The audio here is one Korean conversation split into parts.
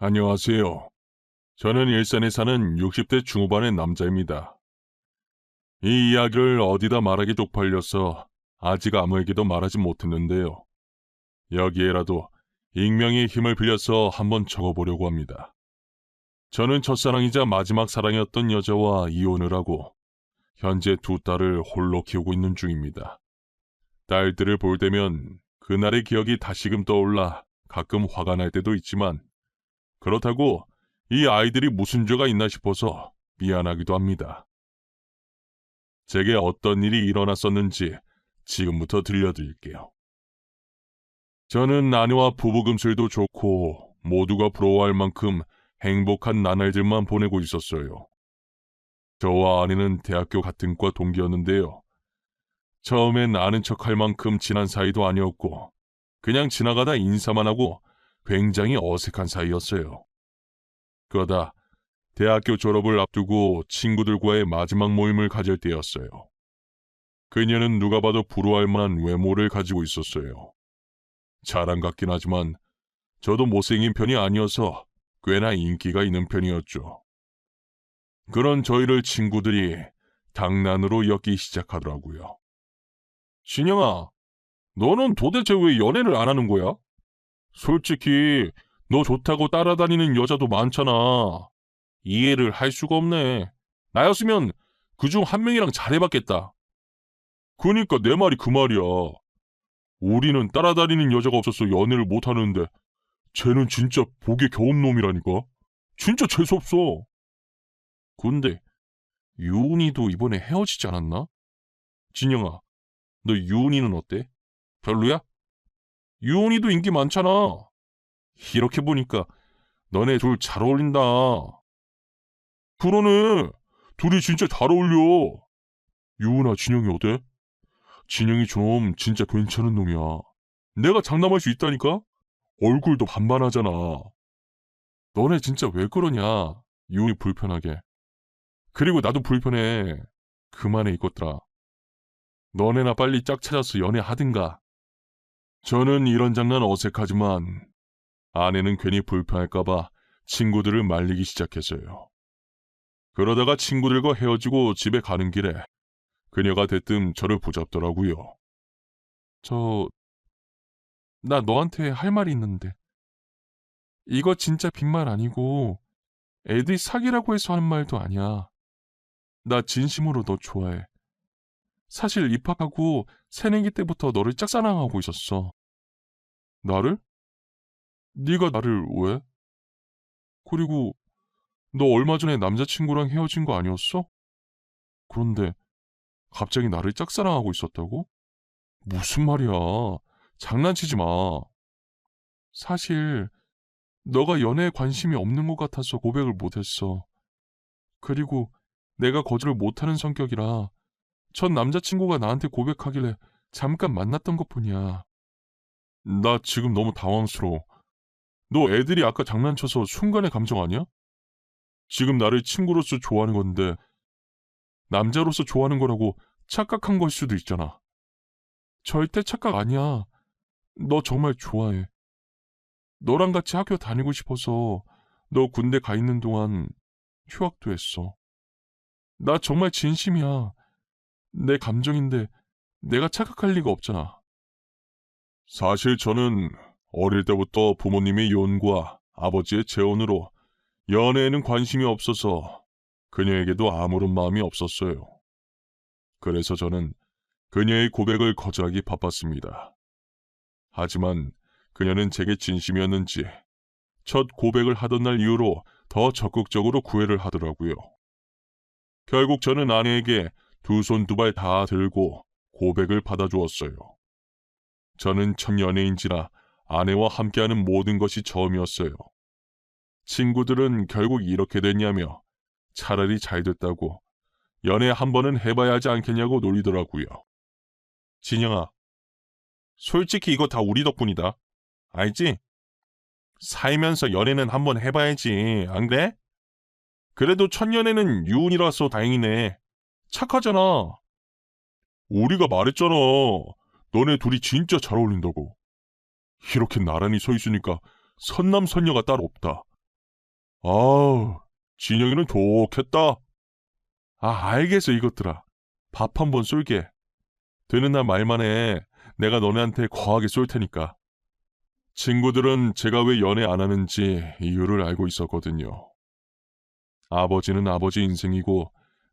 안녕하세요. 저는 일산에 사는 60대 중후반의 남자입니다. 이 이야기를 어디다 말하기 쪽팔려서 아직 아무에게도 말하지 못했는데요. 여기에라도 익명의 힘을 빌려서 한번 적어보려고 합니다. 저는 첫사랑이자 마지막 사랑이었던 여자와 이혼을 하고 현재 두 딸을 홀로 키우고 있는 중입니다. 딸들을 볼 때면 그날의 기억이 다시금 떠올라 가끔 화가 날 때도 있지만 그렇다고 이 아이들이 무슨 죄가 있나 싶어서 미안하기도 합니다. 제게 어떤 일이 일어났었는지 지금부터 들려드릴게요. 저는 아내와 부부 금슬도 좋고 모두가 부러워할 만큼 행복한 나날들만 보내고 있었어요. 저와 아내는 대학교 같은 과 동기였는데요. 처음엔 아는 척할 만큼 친한 사이도 아니었고 그냥 지나가다 인사만 하고 굉장히 어색한 사이였어요. 그러다 대학교 졸업을 앞두고 친구들과의 마지막 모임을 가질 때였어요. 그녀는 누가 봐도 부러워할 만한 외모를 가지고 있었어요. 자랑 같긴 하지만 저도 못생긴 편이 아니어서 꽤나 인기가 있는 편이었죠. 그런 저희를 친구들이 장난으로 엮기 시작하더라고요. 진영아, 너는 도대체 왜 연애를 안 하는 거야? 솔직히 너 좋다고 따라다니는 여자도 많잖아. 이해를 할 수가 없네. 나였으면 그중 한 명이랑 잘해봤겠다. 그니까 내 말이 그 말이야. 우리는 따라다니는 여자가 없어서 연애를 못하는데 쟤는 진짜 보기 겨운 놈이라니까. 진짜 재수없어. 근데 유은이도 이번에 헤어지지 않았나? 진영아, 너 유은이는 어때? 별로야? 유은이도 인기 많잖아. 이렇게 보니까 너네 둘 잘 어울린다. 그러네. 둘이 진짜 잘 어울려. 유은아, 진영이 어때? 진영이 좀 진짜 괜찮은 놈이야. 내가 장담할 수 있다니까? 얼굴도 반반하잖아. 너네 진짜 왜 그러냐? 유은이 불편하게. 그리고 나도 불편해. 그만해 이것들아. 너네나 빨리 짝 찾아서 연애하든가. 저는 이런 장난 어색하지만 아내는 괜히 불편할까봐 친구들을 말리기 시작했어요. 그러다가 친구들과 헤어지고 집에 가는 길에 그녀가 대뜸 저를 붙잡더라고요. 저, 나 너한테 할 말이 있는데. 이거 진짜 빈말 아니고 애들이 사귀라고 해서 하는 말도 아니야. 나 진심으로 너 좋아해. 사실 입학하고 새내기 때부터 너를 짝사랑하고 있었어. 나를? 네가 나를 왜? 그리고 너 얼마 전에 남자친구랑 헤어진 거 아니었어? 그런데 갑자기 나를 짝사랑하고 있었다고? 무슨 말이야. 장난치지 마. 사실 너가 연애에 관심이 없는 것 같아서 고백을 못했어. 그리고 내가 거절을 못하는 성격이라 전 남자친구가 나한테 고백하길래 잠깐 만났던 것뿐이야. 나 지금 너무 당황스러워. 너 애들이 아까 장난쳐서 순간의 감정 아니야? 지금 나를 친구로서 좋아하는 건데 남자로서 좋아하는 거라고 착각한 걸 수도 있잖아. 절대 착각 아니야. 너 정말 좋아해. 너랑 같이 학교 다니고 싶어서 너 군대 가 있는 동안 휴학도 했어. 나 정말 진심이야. 내 감정인데 내가 착각할 리가 없잖아. 사실 저는 어릴 때부터 부모님의 요원과 아버지의 재혼으로 연애에는 관심이 없어서 그녀에게도 아무런 마음이 없었어요. 그래서 저는 그녀의 고백을 거절하기 바빴습니다. 하지만 그녀는 제게 진심이었는지 첫 고백을 하던 날 이후로 더 적극적으로 구애를 하더라고요. 결국 저는 아내에게 두 손 두 발 다 들고 고백을 받아주었어요. 저는 첫 연애인지라 아내와 함께하는 모든 것이 처음이었어요. 친구들은 결국 이렇게 됐냐며 차라리 잘 됐다고 연애 한 번은 해봐야 하지 않겠냐고 놀리더라고요. 진영아, 솔직히 이거 다 우리 덕분이다. 알지? 살면서 연애는 한 번 해봐야지, 안 그래? 그래도 첫 연애는 유운이라서 다행이네. 착하잖아. 우리가 말했잖아. 너네 둘이 진짜 잘 어울린다고. 이렇게 나란히 서 있으니까 선남선녀가 따로 없다. 아우, 진영이는 좋겠다. 알겠어, 이것들아. 밥 한번 쏠게. 되는 날 말만 해. 내가 너네한테 거하게 쏠 테니까. 친구들은 제가 왜 연애 안 하는지 이유를 알고 있었거든요. 아버지는 아버지 인생이고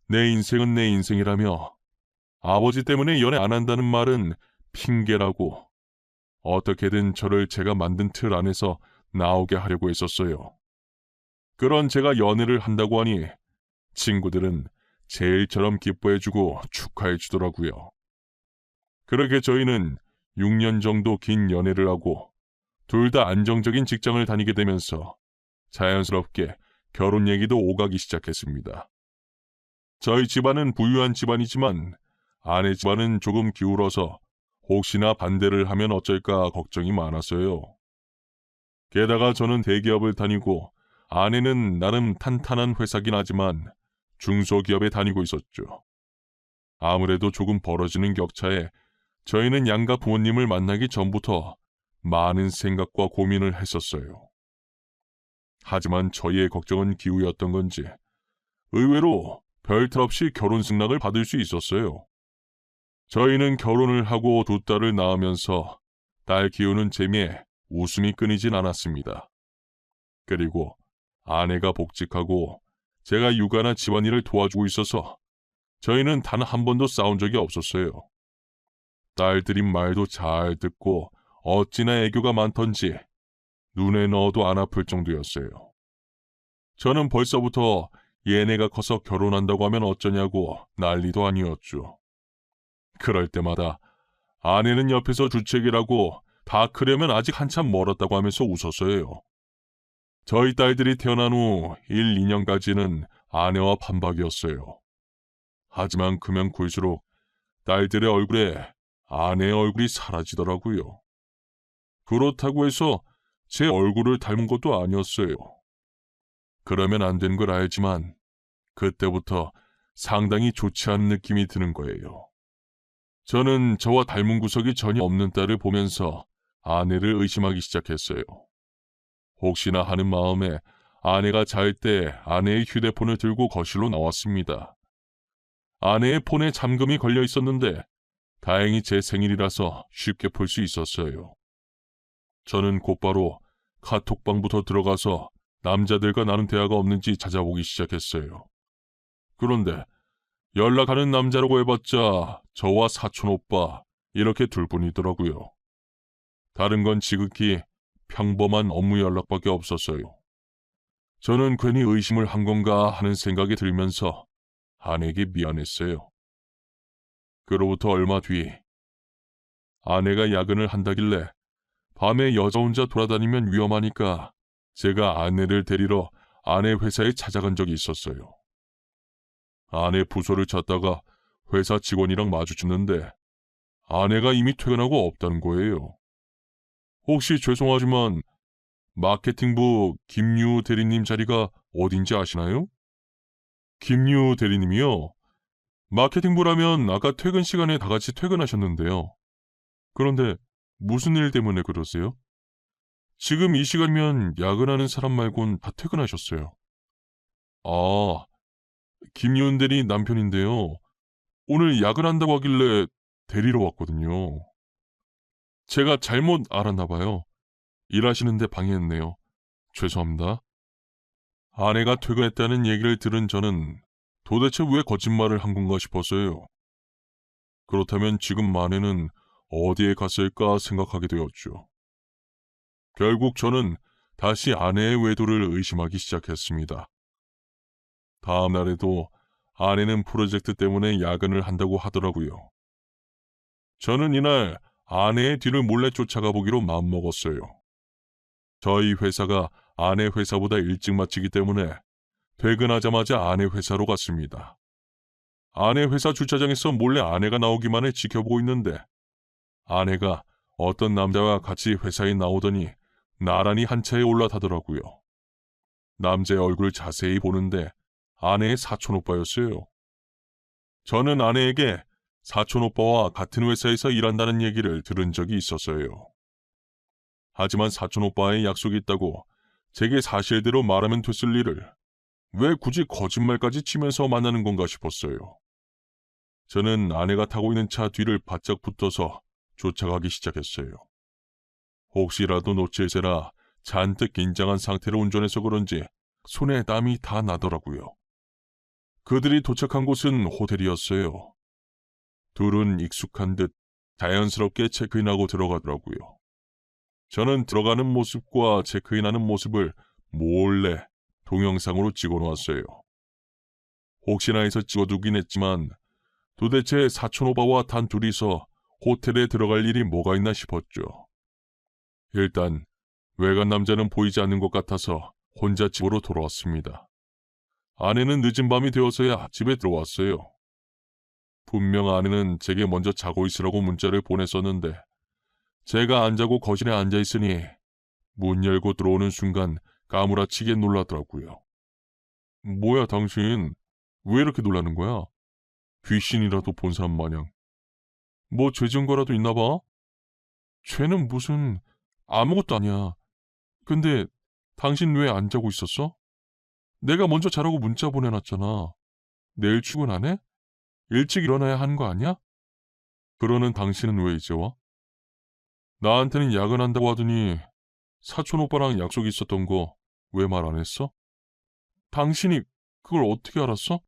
내 인생은 내 인생이라며 아버지 때문에 연애 안 한다는 말은 핑계라고 어떻게든 저를 제가 만든 틀 안에서 나오게 하려고 했었어요. 그런 제가 연애를 한다고 하니 친구들은 제 일처럼 기뻐해주고 축하해주더라고요. 그렇게 저희는 6년 정도 긴 연애를 하고 둘 다 안정적인 직장을 다니게 되면서 자연스럽게 결혼 얘기도 오가기 시작했습니다. 저희 집안은 부유한 집안이지만 아내 집안은 조금 기울어서 혹시나 반대를 하면 어쩔까 걱정이 많았어요. 게다가 저는 대기업을 다니고 아내는 나름 탄탄한 회사긴 하지만 중소기업에 다니고 있었죠. 아무래도 조금 벌어지는 격차에 저희는 양가 부모님을 만나기 전부터 많은 생각과 고민을 했었어요. 하지만 저희의 걱정은 기우였던 건지 의외로 별탈 없이 결혼 승낙을 받을 수 있었어요. 저희는 결혼을 하고 두 딸을 낳으면서 딸 키우는 재미에 웃음이 끊이진 않았습니다. 그리고 아내가 복직하고 제가 육아나 집안일을 도와주고 있어서 저희는 단 한 번도 싸운 적이 없었어요. 딸들이 말도 잘 듣고 어찌나 애교가 많던지 눈에 넣어도 안 아플 정도였어요. 저는 벌써부터 얘네가 커서 결혼한다고 하면 어쩌냐고 난리도 아니었죠. 그럴 때마다 아내는 옆에서 주책이라고 다 크려면 아직 한참 멀었다고 하면서 웃었어요. 저희 딸들이 태어난 후 1, 2년까지는 아내와 반박이었어요. 하지만 크면 클수록 딸들의 얼굴에 아내의 얼굴이 사라지더라고요. 그렇다고 해서 제 얼굴을 닮은 것도 아니었어요. 그러면 안 된 걸 알지만 그때부터 상당히 좋지 않은 느낌이 드는 거예요. 저는 저와 닮은 구석이 전혀 없는 딸을 보면서 아내를 의심하기 시작했어요. 혹시나 하는 마음에 아내가 잘 때 아내의 휴대폰을 들고 거실로 나왔습니다. 아내의 폰에 잠금이 걸려 있었는데 다행히 제 생일이라서 쉽게 풀 수 있었어요. 저는 곧바로 카톡방부터 들어가서 남자들과 나눈 대화가 없는지 찾아보기 시작했어요. 그런데 연락하는 남자라고 해봤자 저와 사촌 오빠 이렇게 둘뿐이더라고요. 다른 건 지극히 평범한 업무 연락밖에 없었어요. 저는 괜히 의심을 한 건가 하는 생각이 들면서 아내에게 미안했어요. 그로부터 얼마 뒤 아내가 야근을 한다길래 밤에 여자 혼자 돌아다니면 위험하니까 제가 아내를 데리러 아내 회사에 찾아간 적이 있었어요. 아내 부서를 찾다가 회사 직원이랑 마주쳤는데 아내가 이미 퇴근하고 없다는 거예요. 혹시 죄송하지만 마케팅부 김유 대리님 자리가 어딘지 아시나요? 김유 대리님이요? 마케팅부라면 아까 퇴근 시간에 다 같이 퇴근하셨는데요. 그런데 무슨 일 때문에 그러세요? 지금 이 시간이면 야근하는 사람 말곤 다 퇴근하셨어요. 아, 김유은 대리 남편인데요. 오늘 야근한다고 하길래 데리러 왔거든요. 제가 잘못 알았나 봐요. 일하시는데 방해했네요. 죄송합니다. 아내가 퇴근했다는 얘기를 들은 저는 도대체 왜 거짓말을 한 건가 싶었어요. 그렇다면 지금 아내는 어디에 갔을까 생각하게 되었죠. 결국 저는 다시 아내의 외도를 의심하기 시작했습니다. 다음 날에도 아내는 프로젝트 때문에 야근을 한다고 하더라고요. 저는 이날 아내의 뒤를 몰래 쫓아가 보기로 마음먹었어요. 저희 회사가 아내 회사보다 일찍 마치기 때문에 퇴근하자마자 아내 회사로 갔습니다. 아내 회사 주차장에서 몰래 아내가 나오기만을 지켜보고 있는데 아내가 어떤 남자와 같이 회사에 나오더니 나란히 한 차에 올라타더라고요. 남자의 얼굴을 자세히 보는데 아내의 사촌오빠였어요. 저는 아내에게 사촌오빠와 같은 회사에서 일한다는 얘기를 들은 적이 있었어요. 하지만 사촌오빠의 약속이 있다고 제게 사실대로 말하면 됐을 일을 왜 굳이 거짓말까지 치면서 만나는 건가 싶었어요. 저는 아내가 타고 있는 차 뒤를 바짝 붙어서 쫓아가기 시작했어요. 혹시라도 놓칠세라 잔뜩 긴장한 상태로 운전해서 그런지 손에 땀이 다 나더라고요. 그들이 도착한 곳은 호텔이었어요. 둘은 익숙한 듯 자연스럽게 체크인하고 들어가더라고요. 저는 들어가는 모습과 체크인하는 모습을 몰래 동영상으로 찍어놓았어요. 혹시나 해서 찍어두긴 했지만 도대체 사촌오빠와 단 둘이서 호텔에 들어갈 일이 뭐가 있나 싶었죠. 일단 외간 남자는 보이지 않는 것 같아서 혼자 집으로 돌아왔습니다. 아내는 늦은 밤이 되어서야 집에 들어왔어요. 분명 아내는 제게 먼저 자고 있으라고 문자를 보냈었는데 제가 안 자고 거실에 앉아 있으니 문 열고 들어오는 순간 까무라치게 놀라더라고요. 뭐야 당신, 왜 이렇게 놀라는 거야? 귀신이라도 본 사람 마냥. 뭐 죄 지은 거라도 있나 봐? 죄는 무슨, 아무것도 아니야. 근데 당신 왜 안 자고 있었어? 내가 먼저 자라고 문자 보내놨잖아. 내일 출근 안 해? 일찍 일어나야 하는 거 아니야? 그러는 당신은 왜 이제 와? 나한테는 야근한다고 하더니 사촌 오빠랑 약속 있었던 거 왜 말 안 했어? 당신이 그걸 어떻게 알았어?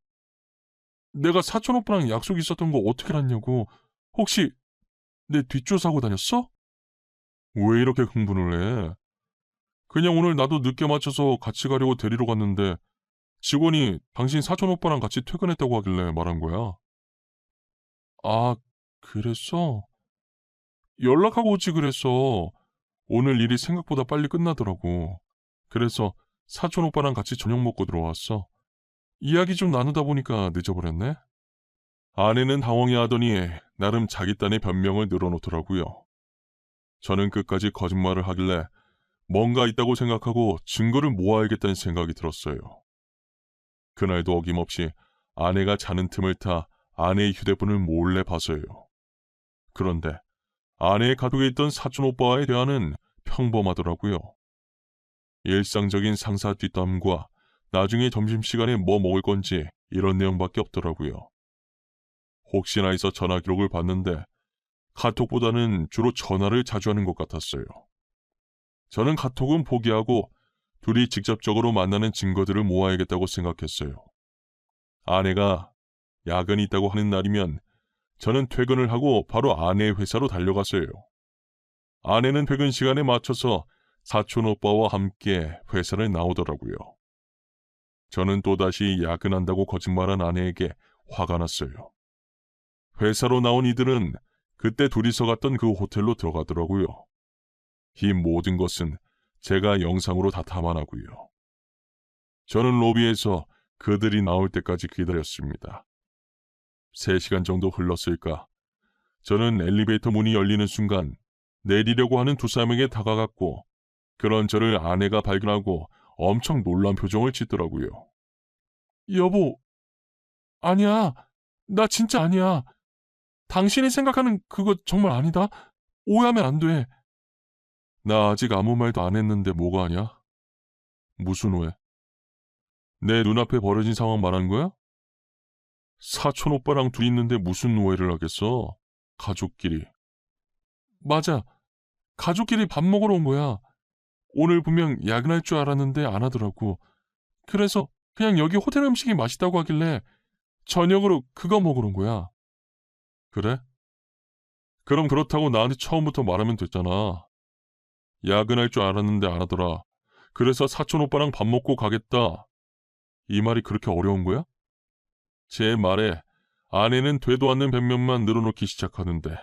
내가 사촌 오빠랑 약속 있었던 거 어떻게 알았냐고. 혹시 내 뒷조사하고 다녔어? 왜 이렇게 흥분을 해? 그냥 오늘 나도 늦게 맞춰서 같이 가려고 데리러 갔는데 직원이 당신 사촌 오빠랑 같이 퇴근했다고 하길래 말한 거야. 아, 그랬어? 연락하고 오지 그랬어. 오늘 일이 생각보다 빨리 끝나더라고. 그래서 사촌 오빠랑 같이 저녁 먹고 들어왔어. 이야기 좀 나누다 보니까 늦어버렸네. 아내는 당황해하더니 나름 자기 딴의 변명을 늘어놓더라고요. 저는 끝까지 거짓말을 하길래 뭔가 있다고 생각하고 증거를 모아야겠다는 생각이 들었어요. 그날도 어김없이 아내가 자는 틈을 타 아내의 휴대폰을 몰래 봐서요. 그런데 아내의 카톡에 있던 사촌 오빠와의 대화는 평범하더라고요. 일상적인 상사 뒷담과 나중에 점심시간에 뭐 먹을 건지 이런 내용밖에 없더라고요. 혹시나 해서 전화 기록을 봤는데 카톡보다는 주로 전화를 자주 하는 것 같았어요. 저는 카톡은 포기하고 둘이 직접적으로 만나는 증거들을 모아야겠다고 생각했어요. 아내가 야근이 있다고 하는 날이면 저는 퇴근을 하고 바로 아내의 회사로 달려갔어요. 아내는 퇴근 시간에 맞춰서 사촌 오빠와 함께 회사를 나오더라고요. 저는 또다시 야근한다고 거짓말한 아내에게 화가 났어요. 회사로 나온 이들은 그때 둘이서 갔던 그 호텔로 들어가더라고요. 이 모든 것은 제가 영상으로 다 담아나고요. 저는 로비에서 그들이 나올 때까지 기다렸습니다. 3시간 정도 흘렀을까? 저는 엘리베이터 문이 열리는 순간 내리려고 하는 두 사람에게 다가갔고 그런 저를 아내가 발견하고 엄청 놀란 표정을 짓더라고요. 여보, 아니야. 나 진짜 아니야. 당신이 생각하는 그거 정말 아니다. 오해하면 안 돼. 나 아직 아무 말도 안 했는데 뭐가 아냐? 무슨 오해? 내 눈앞에 벌어진 상황 말한 거야? 사촌 오빠랑 둘이 있는데 무슨 오해를 하겠어? 가족끼리. 맞아. 가족끼리 밥 먹으러 온 거야. 오늘 분명 야근할 줄 알았는데 안 하더라고. 그래서 그냥 여기 호텔 음식이 맛있다고 하길래 저녁으로 그거 먹으러 온 거야. 그래? 그럼 그렇다고 나한테 처음부터 말하면 됐잖아. 야근할 줄 알았는데 안 하더라. 그래서 사촌 오빠랑 밥 먹고 가겠다. 이 말이 그렇게 어려운 거야? 제 말에 아내는 되도 않는 변명만 늘어놓기 시작하는데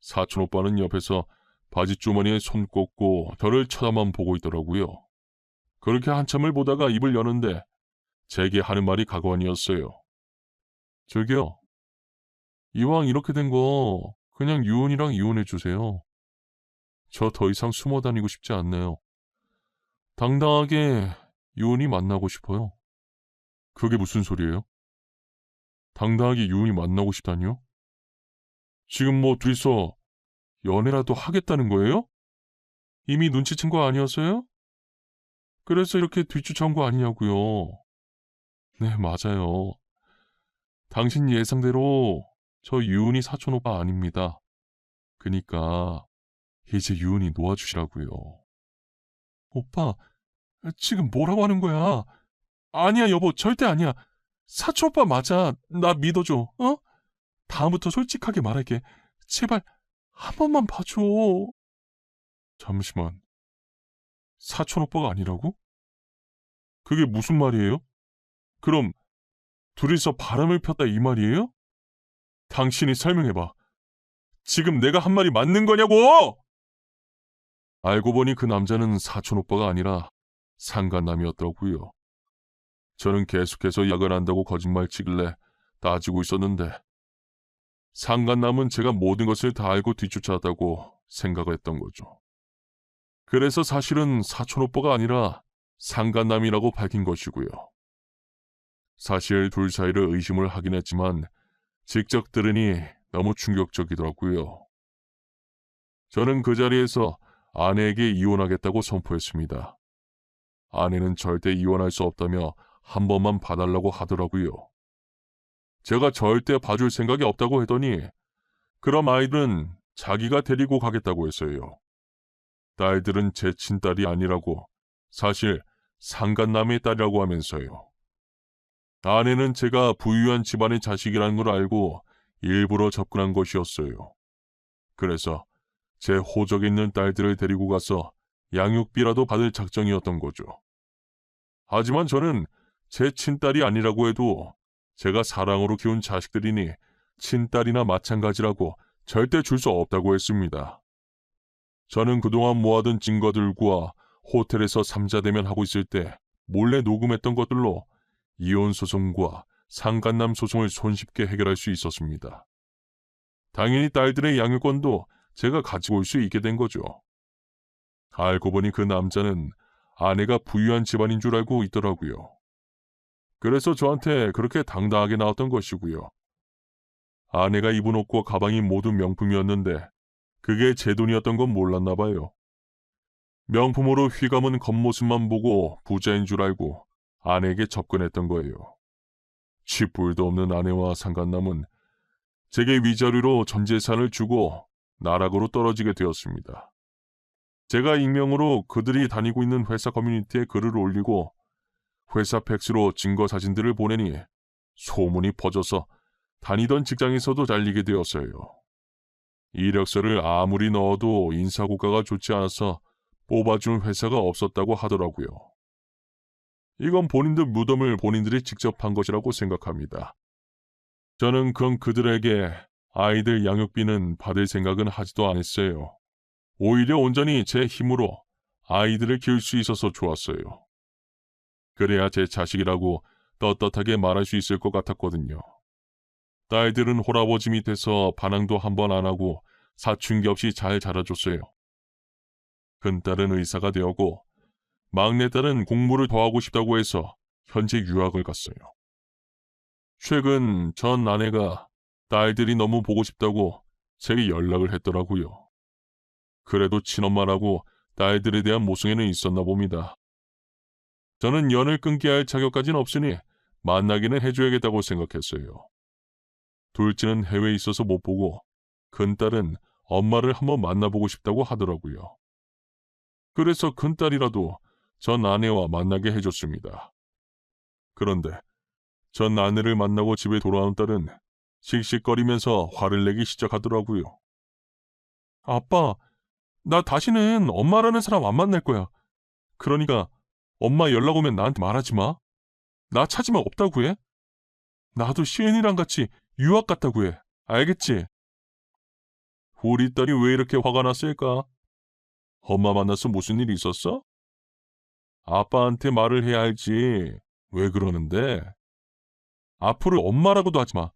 사촌 오빠는 옆에서 바지 주머니에 손 꽂고 저를 쳐다만 보고 있더라고요. 그렇게 한참을 보다가 입을 여는데 제게 하는 말이 가관이었어요. 저기요. 이왕 이렇게 된 거 그냥 유은이랑 이혼해 주세요. 저 더 이상 숨어 다니고 싶지 않네요. 당당하게 유은이 만나고 싶어요. 그게 무슨 소리예요? 당당하게 유은이 만나고 싶다니요? 지금 뭐 둘이서 연애라도 하겠다는 거예요? 이미 눈치챈 거 아니었어요? 그래서 이렇게 뒤쫓아온 거 아니냐고요. 네, 맞아요. 당신 예상대로 저 유은이 사촌 오빠 아닙니다. 그니까 이제 유은이 놓아주시라고요. 오빠, 지금 뭐라고 하는 거야? 아니야, 여보, 절대 아니야. 사촌 오빠 맞아. 나 믿어줘, 어? 다음부터 솔직하게 말할게. 제발 한 번만 봐줘. 잠시만, 사촌 오빠가 아니라고? 그게 무슨 말이에요? 그럼 둘이서 바람을 폈다 이 말이에요? 당신이 설명해봐. 지금 내가 한 말이 맞는 거냐고! 알고 보니 그 남자는 사촌 오빠가 아니라 상간남이었더라고요. 저는 계속해서 약을 한다고 거짓말 치길래 따지고 있었는데 상간남은 제가 모든 것을 다 알고 뒤쫓아왔다고 생각을 했던 거죠. 그래서 사실은 사촌 오빠가 아니라 상간남이라고 밝힌 것이고요. 사실 둘 사이를 의심을 하긴 했지만 직접 들으니 너무 충격적이더라고요. 저는 그 자리에서 아내에게 이혼하겠다고 선포했습니다. 아내는 절대 이혼할 수 없다며 한 번만 봐달라고 하더라고요. 제가 절대 봐줄 생각이 없다고 했더니 그럼 아이들은 자기가 데리고 가겠다고 했어요. 딸들은 제 친딸이 아니라고, 사실 상간남의 딸이라고 하면서요. 아내는 제가 부유한 집안의 자식이라는 걸 알고 일부러 접근한 것이었어요. 그래서 제 호적에 있는 딸들을 데리고 가서 양육비라도 받을 작정이었던 거죠. 하지만 저는 제 친딸이 아니라고 해도 제가 사랑으로 키운 자식들이니 친딸이나 마찬가지라고 절대 줄 수 없다고 했습니다. 저는 그동안 모아둔 증거들과 호텔에서 삼자대면 하고 있을 때 몰래 녹음했던 것들로 이혼 소송과 상간남 소송을 손쉽게 해결할 수 있었습니다. 당연히 딸들의 양육권도 제가 가지고 올 수 있게 된 거죠. 알고 보니 그 남자는 아내가 부유한 집안인 줄 알고 있더라고요. 그래서 저한테 그렇게 당당하게 나왔던 것이고요. 아내가 입은 옷과 가방이 모두 명품이었는데 그게 제 돈이었던 건 몰랐나 봐요. 명품으로 휘감은 겉모습만 보고 부자인 줄 알고 아내에게 접근했던 거예요. 쥐뿔도 없는 아내와 상간남은 제게 위자료로 전 재산을 주고 나락으로 떨어지게 되었습니다. 제가 익명으로 그들이 다니고 있는 회사 커뮤니티에 글을 올리고 회사 팩스로 증거 사진들을 보내니 소문이 퍼져서 다니던 직장에서도 잘리게 되었어요. 이력서를 아무리 넣어도 인사고과가 좋지 않아서 뽑아준 회사가 없었다고 하더라고요. 이건 본인들 무덤을 본인들이 직접 판 것이라고 생각합니다. 저는 그럼 그들에게 아이들 양육비는 받을 생각은 하지도 않았어요. 오히려 온전히 제 힘으로 아이들을 키울 수 있어서 좋았어요. 그래야 제 자식이라고 떳떳하게 말할 수 있을 것 같았거든요. 딸들은 홀아버지 밑에서 반항도 한 번 안 하고 사춘기 없이 잘 자라줬어요. 큰딸은 의사가 되었고 막내딸은 공부를 더 하고 싶다고 해서 현재 유학을 갔어요. 최근 전 아내가 딸들이 너무 보고 싶다고 제게 연락을 했더라고요. 그래도 친엄마라고 딸들에 대한 모성애는 있었나 봅니다. 저는 연을 끊게 할 자격까지는 없으니 만나기는 해줘야겠다고 생각했어요. 둘째는 해외에 있어서 못 보고 큰딸은 엄마를 한번 만나보고 싶다고 하더라고요. 그래서 큰딸이라도 전 아내와 만나게 해줬습니다. 그런데 전 아내를 만나고 집에 돌아온 딸은 씩씩거리면서 화를 내기 시작하더라고요. 아빠, 나 다시는 엄마라는 사람 안 만날 거야. 그러니까 엄마 연락 오면 나한테 말하지 마. 나 찾으면 없다고 해. 나도 시은이랑 같이 유학 갔다고 해. 알겠지? 우리 딸이 왜 이렇게 화가 났을까? 엄마 만나서 무슨 일 있었어? 아빠한테 말을 해야 알지. 왜 그러는데? 앞으로 엄마라고도 하지 마.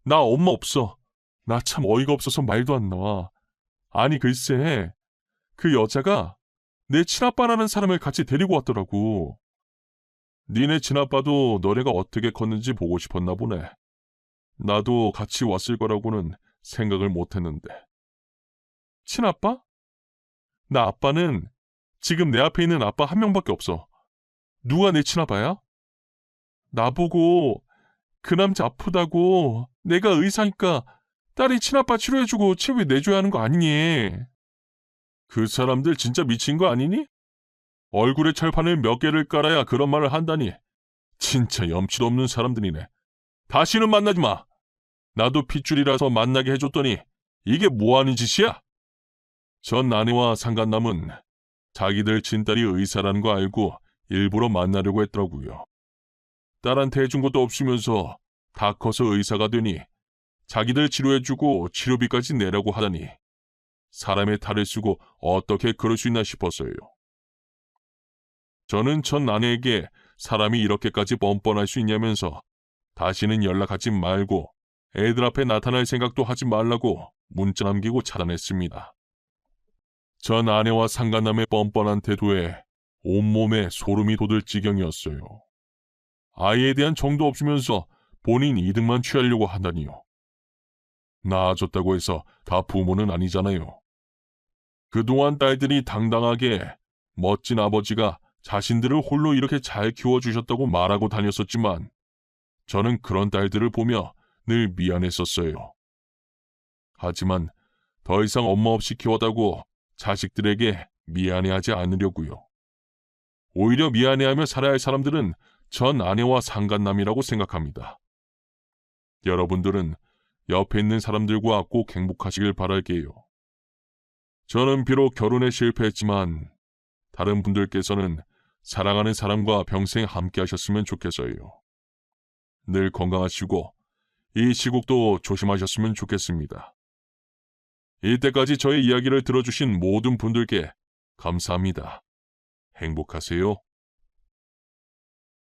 나 엄마 없어. 나 참 어이가 없어서 말도 안 나와. 아니 글쎄, 그 여자가 내 친아빠라는 사람을 같이 데리고 왔더라고. 니네 친아빠도 너네가 어떻게 컸는지 보고 싶었나 보네. 나도 같이 왔을 거라고는 생각을 못했는데. 친아빠? 나 아빠는 지금 내 앞에 있는 아빠 한 명밖에 없어. 누가 내 친아빠야? 나보고 그 남자 아프다고 내가 의사니까 딸이 친아빠 치료해주고 치료비 내줘야 하는 거 아니니? 그 사람들 진짜 미친 거 아니니? 얼굴에 철판을 몇 개를 깔아야 그런 말을 한다니. 진짜 염치도 없는 사람들이네. 다시는 만나지 마. 나도 핏줄이라서 만나게 해줬더니 이게 뭐하는 짓이야? 전 아내와 상간남은 자기들 친딸이 의사라는 거 알고 일부러 만나려고 했더라고요. 딸한테 해준 것도 없으면서 다 커서 의사가 되니 자기들 치료해주고 치료비까지 내라고 하다니 사람의 탈을 쓰고 어떻게 그럴 수 있나 싶었어요. 저는 전 아내에게 사람이 이렇게까지 뻔뻔할 수 있냐면서 다시는 연락하지 말고 애들 앞에 나타날 생각도 하지 말라고 문자 남기고 차단했습니다. 전 아내와 상간남의 뻔뻔한 태도에 온몸에 소름이 돋을 지경이었어요. 아이에 대한 정도 없으면서 본인 이득만 취하려고 한다니요. 낳아줬다고 해서 다 부모는 아니잖아요. 그동안 딸들이 당당하게 멋진 아버지가 자신들을 홀로 이렇게 잘 키워주셨다고 말하고 다녔었지만 저는 그런 딸들을 보며 늘 미안했었어요. 하지만 더 이상 엄마 없이 키웠다고 자식들에게 미안해하지 않으려고요. 오히려 미안해하며 살아야 할 사람들은 전 아내와 상간남이라고 생각합니다. 여러분들은 옆에 있는 사람들과 꼭 행복하시길 바랄게요. 저는 비록 결혼에 실패했지만 다른 분들께서는 사랑하는 사람과 평생 함께 하셨으면 좋겠어요. 늘 건강하시고 이 시국도 조심하셨으면 좋겠습니다. 이때까지 저의 이야기를 들어주신 모든 분들께 감사합니다. 행복하세요.